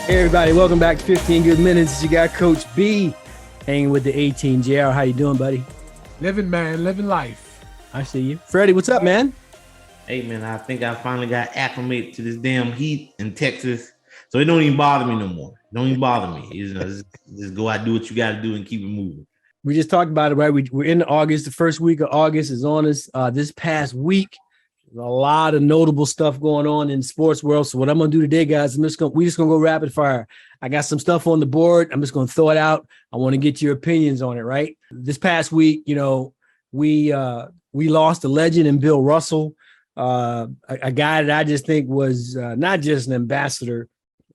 Hey everybody, welcome back to 15 Good Minutes. You got Coach B hanging with the 18. JR, how you doing, buddy? Living, man, living life. I see you. Freddie, what's up, man? Hey man, I think I finally got acclimated to this damn heat in Texas, so it don't even bother me no more. It don't even bother me. Just go out, do what you got to do, and keep it moving. We just talked about it, right? We're in August. The first week of August is on us. This past week, there's a lot of notable stuff going on in the sports world. So what I'm gonna do today, guys, we're just gonna go rapid fire. I got some stuff on the board. I'm just gonna throw it out. I want to get your opinions on it, right? This past week, we lost a legend in Bill Russell, a guy that I just think was not just an ambassador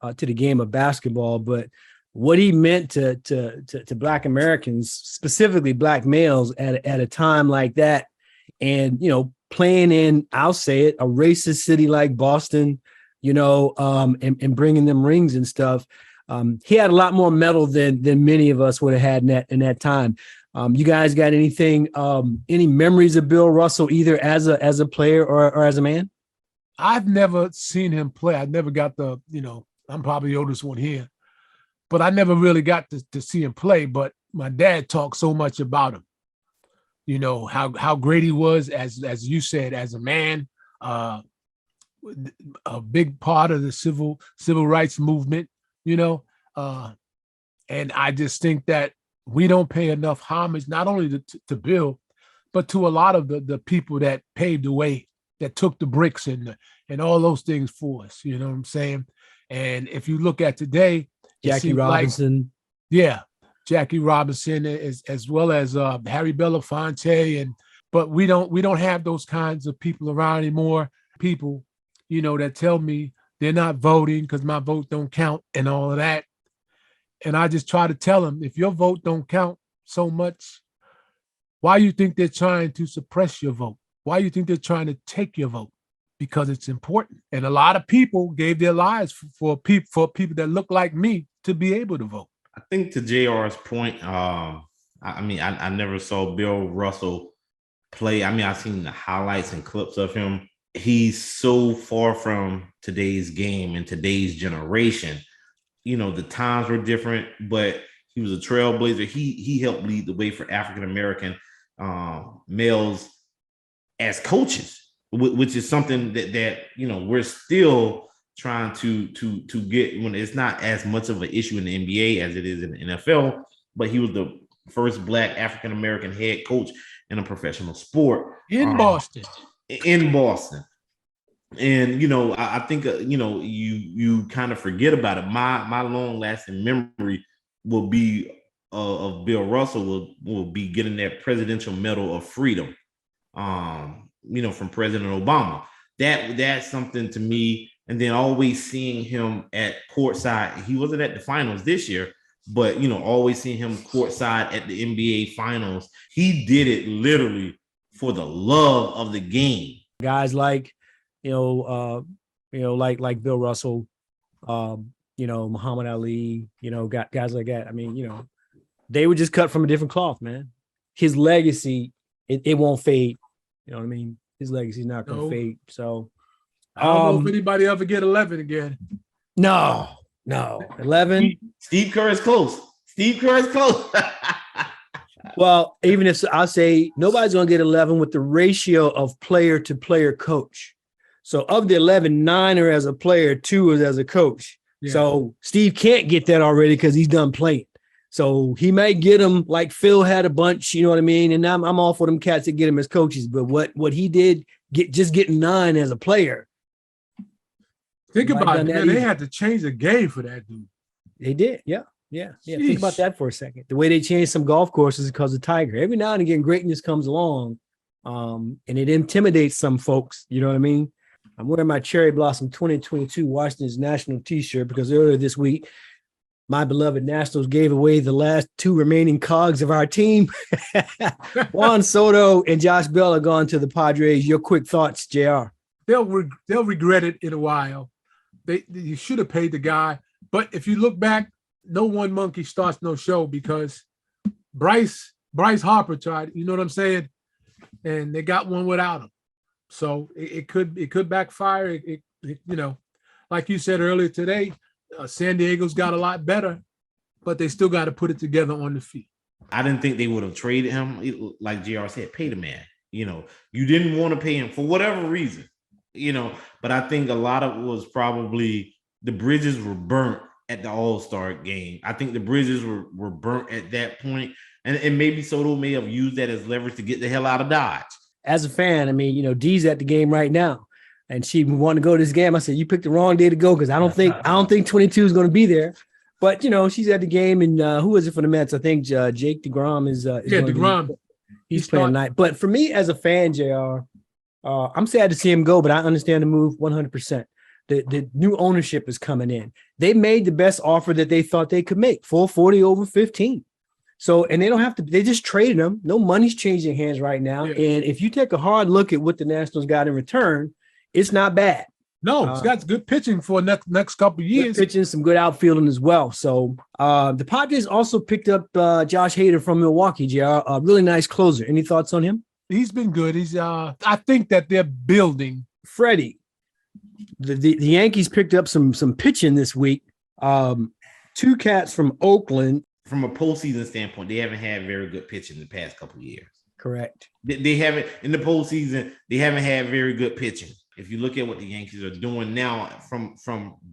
to the game of basketball, but what he meant to Black Americans, specifically Black males, at a time like that, and playing in, I'll say it, a racist city like Boston, and bringing them rings and stuff. He had a lot more metal than many of us would have had in that time. You guys got anything, any memories of Bill Russell, either as a player or as a man? I've never seen him play. I never got I'm probably the oldest one here, but I never really got to see him play. But my dad talked so much about him. How great he was, as you said, as a man, a big part of the civil rights movement, and I just think that we don't pay enough homage, not only to Bill, but to a lot of the people that paved the way, that took the bricks and all those things for us. You know what I'm saying? And if you look at today, Jackie Robinson, Jackie Robinson, as well as Harry Belafonte, but we don't have those kinds of people around anymore. People, that tell me they're not voting because my vote don't count and all of that. And I just try to tell them, if your vote don't count so much, why you think they're trying to suppress your vote? Why you think they're trying to take your vote? Because it's important. And a lot of people gave their lives for people that look like me to be able to vote. I think to JR's point, I never saw Bill Russell play. I've seen the highlights and clips of him. He's so far from today's game and today's generation. The times were different, but he was a trailblazer. He helped lead the way for African-American males as coaches, which is something that we're still trying to get, when it's not as much of an issue in the NBA as it is in the NFL, but he was the first Black African-American head coach in a professional sport in Boston. And I think you kind of forget about it. My long-lasting memory will be of Bill Russell will be getting that Presidential Medal of Freedom, from President Obama. That's something to me. And then always seeing him at courtside. He wasn't at the finals this year, but always seeing him courtside at the NBA finals. He did it literally for the love of the game. Guys like like Bill Russell, Muhammad Ali, got guys like that. They were just cut from a different cloth, man. His legacy, it won't fade. You know what I mean? His legacy's not going to fade. So I don't know if anybody ever get 11 again. No. 11. Steve Kerr is close. Well, even if I'll say nobody's going to get 11 with the ratio of player to player coach. So of the 11, 9 are as a player, 2 is as a coach. Yeah. So Steve can't get that already because he's done playing. So he might get them like Phil had a bunch, you know what I mean? And I'm all for them cats that get him as coaches. But what he did, getting 9 as a player. Think about it, man. They had to change the game for that dude. They did, yeah. Think about that for a second. The way they changed some golf courses because of Tiger. Every now and again, greatness comes along, and it intimidates some folks. You know what I mean? I'm wearing my Cherry Blossom 2022 Washington's National T-shirt because earlier this week, my beloved Nationals gave away the last 2 remaining cogs of our team. Juan Soto and Josh Bell are gone to the Padres. Your quick thoughts, JR. They'll regret it in a while. You should have paid the guy. But if you look back, no one monkey starts no show, because Bryce Harper tried, you know what I'm saying? And they got one without him. So it could backfire. Like you said earlier today, San Diego's got a lot better, but they still got to put it together on the feet. I didn't think they would have traded him. Like JR said, pay the man. You didn't want to pay him for whatever reason, but I think a lot of it was probably the bridges were burnt at the All-Star game. I think the bridges were burnt at that point, and maybe Soto may have used that as leverage to get the hell out of Dodge. As a fan, I mean, Dee's at the game right now, and she wanted to go to this game. I said, you picked the wrong day to go because I don't think 22 is going to be there. But she's at the game, and who is it for the Mets? I think Jake DeGrom is DeGrom. He's playing tonight. But for me as a fan, JR, I'm sad to see him go, but I understand the move 100%. The new ownership is coming in. They made the best offer that they thought they could make, 440 over 15. So, and they don't have to, they just traded him. No money's changing hands right now. Yeah. And if you take a hard look at what the Nationals got in return, it's not bad. No, it's got good pitching for next couple of years. Good pitching, some good outfielding as well. So the Padres also picked up Josh Hader from Milwaukee, JR, a really nice closer. Any thoughts on him? He's been good. I think that they're building. Freddie, the Yankees picked up some pitching this week. Two cats from Oakland. From a postseason standpoint, they haven't had very good pitching the past couple of years. Correct. They haven't, in the postseason, they haven't had very good pitching. If you look at what the Yankees are doing now from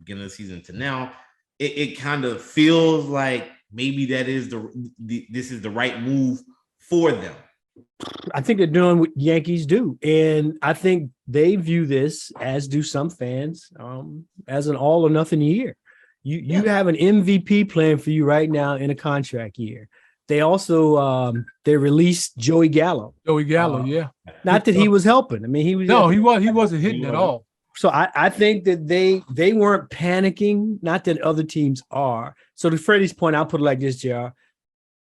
beginning of the season to now, it kind of feels like maybe that is this is the right move for them. I think they're doing what Yankees do. And I think they view this, as do some fans, as an all or nothing year. You have an MVP plan for you right now in a contract year. They also they released Joey Gallo. Yeah. Not that he was helping. I mean, he wasn't hitting at all. So I think that they weren't panicking, not that other teams are. So to Freddie's point, I'll put it like this, JR.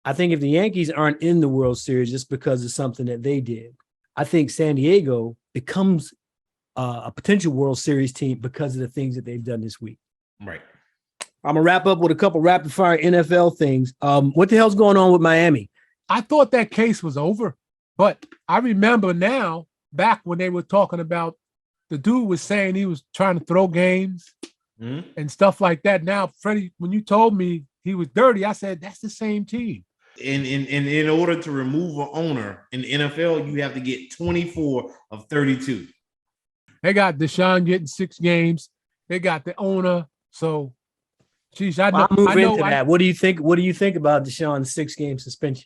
I think if the Yankees aren't in the World Series just because of something that they did, I think San Diego becomes a potential World Series team because of the things that they've done this week. Right. I'm going to wrap up with a couple rapid fire NFL things. What the hell's going on with Miami? I thought that case was over, but I remember now, back when they were talking about the dude was saying he was trying to throw games and stuff like that. Now, Freddie, when you told me he was dirty, I said, that's the same team. And in order to remove an owner in the NFL, you have to get 24 of 32. They got Deshaun getting 6 games. They got the owner. So, geez, I'll move into that. What do you think? What do you think about Deshaun's 6-game suspension?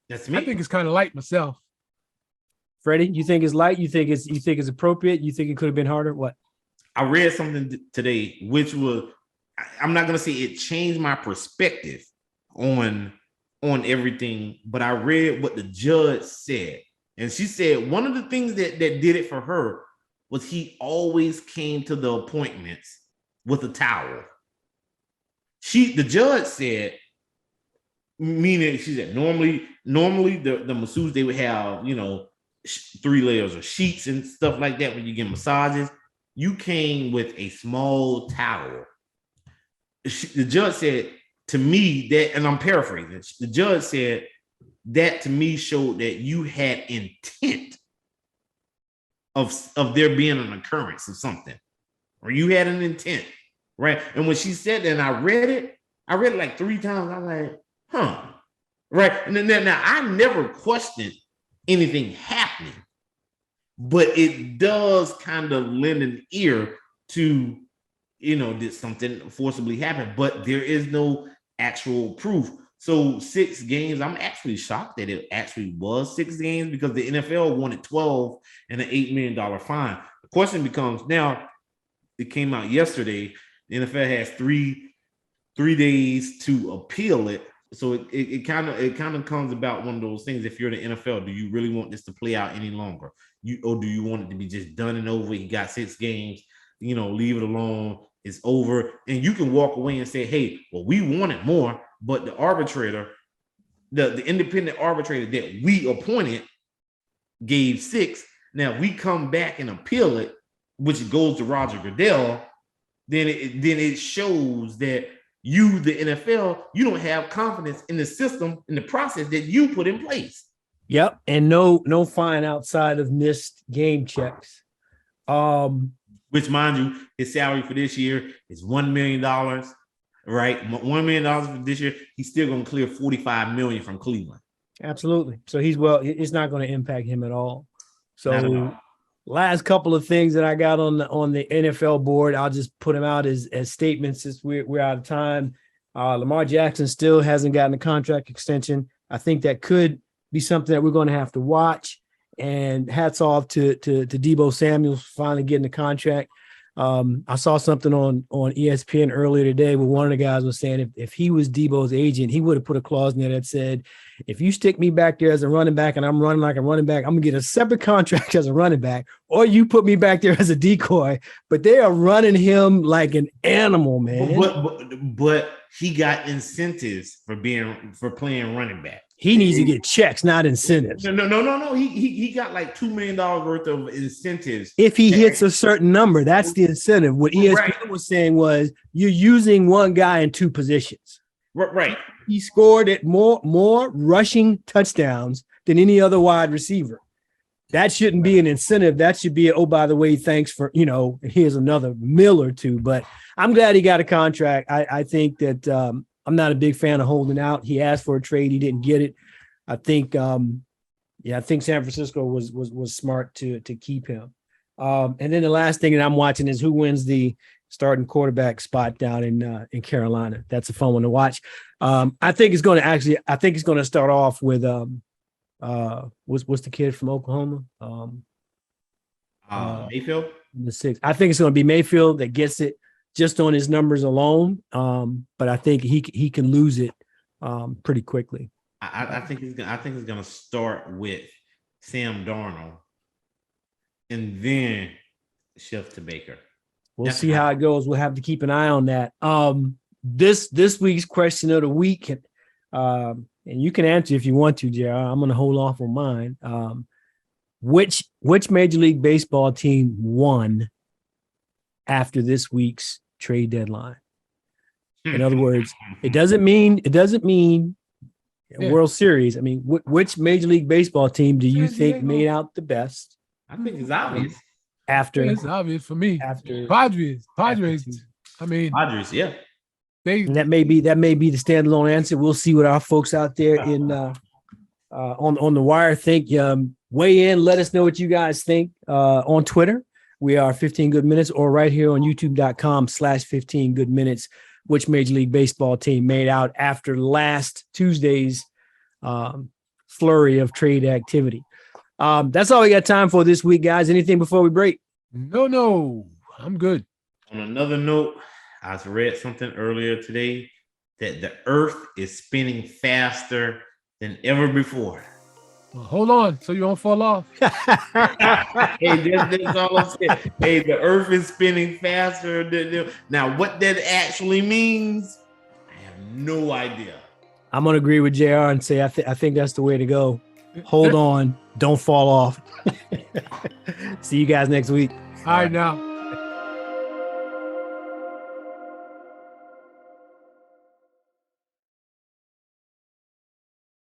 That's me. I think it's kind of light myself. Freddie, you think it's light? You think it's appropriate? You think it could have been harder? What? I read something today, which was, I'm not going to say it changed my perspective on everything, but I read what the judge said. And she said one of the things that did it for her was he always came to the appointments with a towel. The judge said, meaning she said normally the masseuse, they would have 3 layers of sheets and stuff like that when you get massages. You came with a small towel. The judge said to me that, and I'm paraphrasing, the judge said that to me showed that you had intent of there being an occurrence of something, or you had an intent, right? And when she said that, and I read it like 3 times. I'm like, right? And then now I never questioned anything happening, but it does kind of lend an ear to, did something forcibly happen? But there is no actual proof. So 6 games, I'm actually shocked that it actually was 6 games because the NFL wanted 12 and an $8 million fine. The question becomes now, it came out yesterday, the NFL has 3 days to appeal it. So it kind of comes about one of those things. If you're the NFL, do you really want this to play out any longer? Or do you want it to be just done and over? He got 6 games, leave it alone. It's over. And you can walk away and say, hey, well, we wanted more, but the arbitrator, the independent arbitrator that we appointed gave 6. Now, if we come back and appeal it, which goes to Roger Goodell, then it shows that you, the NFL, you don't have confidence in the system, in the process that you put in place. Yep. And no fine outside of missed game checks. which, mind you, his salary for this year is $1 million, right? $1 million for this year. He's still going to clear $45 million from Cleveland. Absolutely. So it's not going to impact him at all. Not at So all. last couple of things that I got on the NFL board, I'll just put them out as statements since we're out of time. Lamar Jackson still hasn't gotten a contract extension. I think that could be something that we're going to have to watch. And hats off to Deebo Samuels finally getting the contract. I saw something on ESPN earlier today where one of the guys was saying if he was Deebo's agent, he would have put a clause in there that said, if you stick me back there as a running back and I'm running like a running back, I'm going to get a separate contract as a running back, or you put me back there as a decoy. But they are running him like an animal, man. But he got incentives for playing running back. He needs to get checks, not incentives. No. He got like $2 million worth of incentives. If he hits a certain number, that's the incentive. What ESPN was saying was you're using one guy in two positions. Right. He scored at more rushing touchdowns than any other wide receiver. That shouldn't be an incentive. That should be, oh, by the way, thanks for, here's another mill or two. But I'm glad he got a contract. I think that I'm not a big fan of holding out. He asked for a trade. He didn't get it. I think, I think San Francisco was smart to keep him. And then the last thing that I'm watching is who wins the starting quarterback spot down in Carolina. That's a fun one to watch. I think it's going to start off with what's the kid from Oklahoma? Mayfield. The sixth. I think it's going to be Mayfield that gets it just on his numbers alone. But I think he can lose it pretty quickly. I think he's going to start with Sam Darnold and then shift to Baker. We'll see how it goes. We'll have to keep an eye on that. This week's question of the week, and you can answer if you want to, JR. I'm going to hold off on mine. Which Major League Baseball team won after this week's trade deadline? In other words, it doesn't mean a World Series. I mean, which Major League Baseball team do you think made out the best? I think it's obvious. It's obvious for me. After Padres. I mean, Padres, yeah. That may be the standalone answer. We'll see what our folks out there in on the wire think. Weigh in. Let us know what you guys think on Twitter. We are 15 Good Minutes, or right here on YouTube.com/15 Good Minutes. Which Major League Baseball team made out after last Tuesday's flurry of trade activity? That's all we got time for this week, guys. Anything before we break? No, I'm good. On another note, I read something earlier today that the Earth is spinning faster than ever before. Well, hold on, so you don't fall off. Hey, that's all I'm saying. Hey, the Earth is spinning faster than now. What that actually means, I have no idea. I'm gonna agree with JR and say I think that's the way to go. Hold on, don't fall off. See you guys next week. All right now.